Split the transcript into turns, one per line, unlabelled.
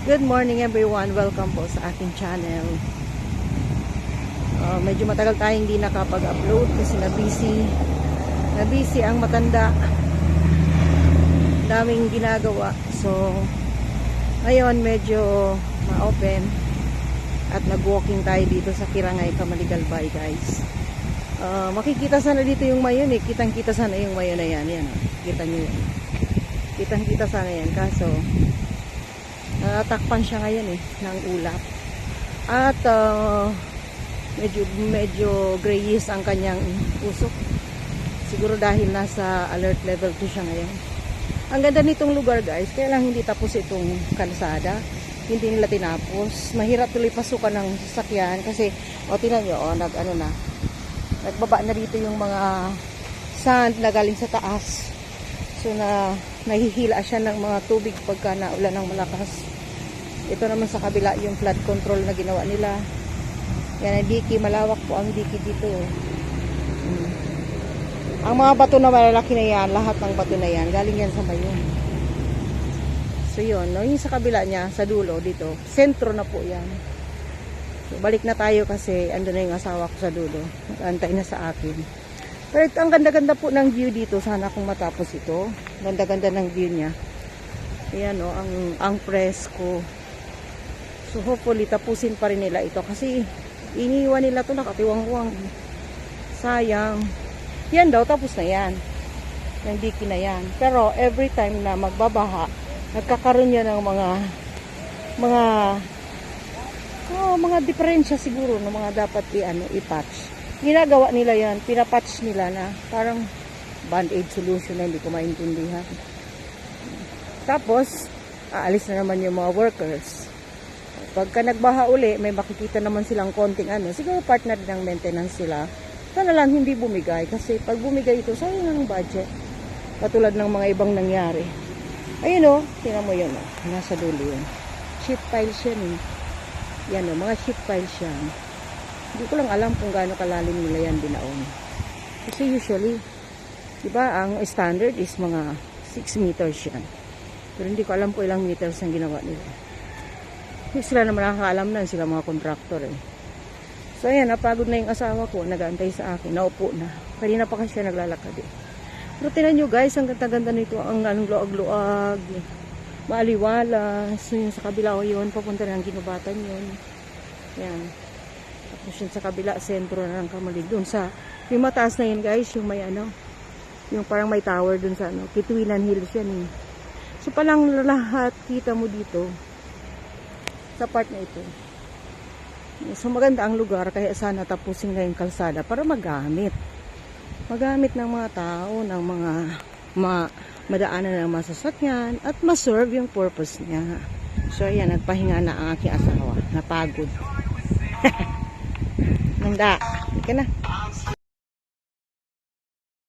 Good morning everyone, welcome po sa aking channel. Medyo matagal tayong hindi nakapag-upload kasi na-busy ang matanda. Daming ginagawa. So ngayon medyo ma-open at nag-walking tayo dito sa Kirangay, Camaligalbay guys. Makikita sana dito yung mayon eh. Kitang-kita sana yung mayon na yan. Yan, kita nyo yan. Kitang-kita sana yan. Kaso natakpan siya ngayon eh ng ulap. At medyo grayish ang kanyang usok. Siguro dahil nasa alert level 2 siya ngayon. Ang ganda nitong lugar guys, kaya lang hindi tapos itong kalsada. Hindi nila tinapos. Mahirap tuloy pasukan ng sasakyan kasi tingnan nyo, nagbaba na dito yung mga sand na galing sa taas. So nahihila siya ng mga tubig pagka naulan ng malakas. Ito naman sa kabila yung flood control na ginawa nila. Yan ang diki, malawak po ang diki dito. Ang mga bato na malalaki na yan, lahat ng bato na yan, galing yan sa mayon. So yun, no? Yung sa kabila niya, sa dulo dito, sentro na po yan. So, balik na tayo kasi ando na yung asawa ko sa dulo. Antay na sa akin. Pero ang ganda-ganda po ng view dito. Sana kung matapos ito. Ganda-ganda ng view niya. Ayan o, ang presko. So hopefully tapusin pa rin nila ito. Kasi iniwan nila ito nakatiwang-wang. Sayang. Yan daw, tapos na yan. Yung diki na yan. Pero every time na magbabaha, nagkakaroon yan ng mga diferensya siguro ng mga dapat i-patch. Ginagawa nila yan, pinapatch nila na parang band-aid solution na hindi ko maintindihan. Tapos, aalis na naman yung mga workers. Pagka nagbaha uli, may makikita naman silang konting siguro partner ng maintenance sila. Sana lang hindi bumigay kasi pag bumigay ito, sayang na ng budget. Katulad ng mga ibang nangyari. Ayun o, tingnan mo yun o. Nasa dulo yun. Sheet piles yan eh. Yan o, mga sheet piles yan. Hindi ko lang alam kung gaano kalalim nila yan binaon. Kasi usually, diba, ang standard is mga 6 meters yan. Pero hindi ko alam po ilang meters ang ginawa nila. Sila naman nakakaalam na, sila mga contractor eh. So ayan, napagod na yung asawa ko, nag-aantay sa akin, naupo na. Kanina pa kasi siya naglalakad eh. Pero tinan nyo guys, ang ganda-ganda nito, ang luag-luag, maaliwala. So yun sa kabila o yun, papunta na ng Ginubatan yun. Yan. Tapos yun sa kabila, sentro na ng Kamalig. Doon sa, yung mataas na yun guys, yung may yung parang may tower doon sa Kituinan Hills yan eh. So palang lahat, kita mo dito, sa part na ito. So maganda ang lugar, kaya sana tapusin na yung kalsada para magamit ng mga tao, ng mga madaanan ng masasakyan at ma-serve yung purpose niya. So ayan, nagpahinga na ang aking asawa, napagod. Nanda, ika na.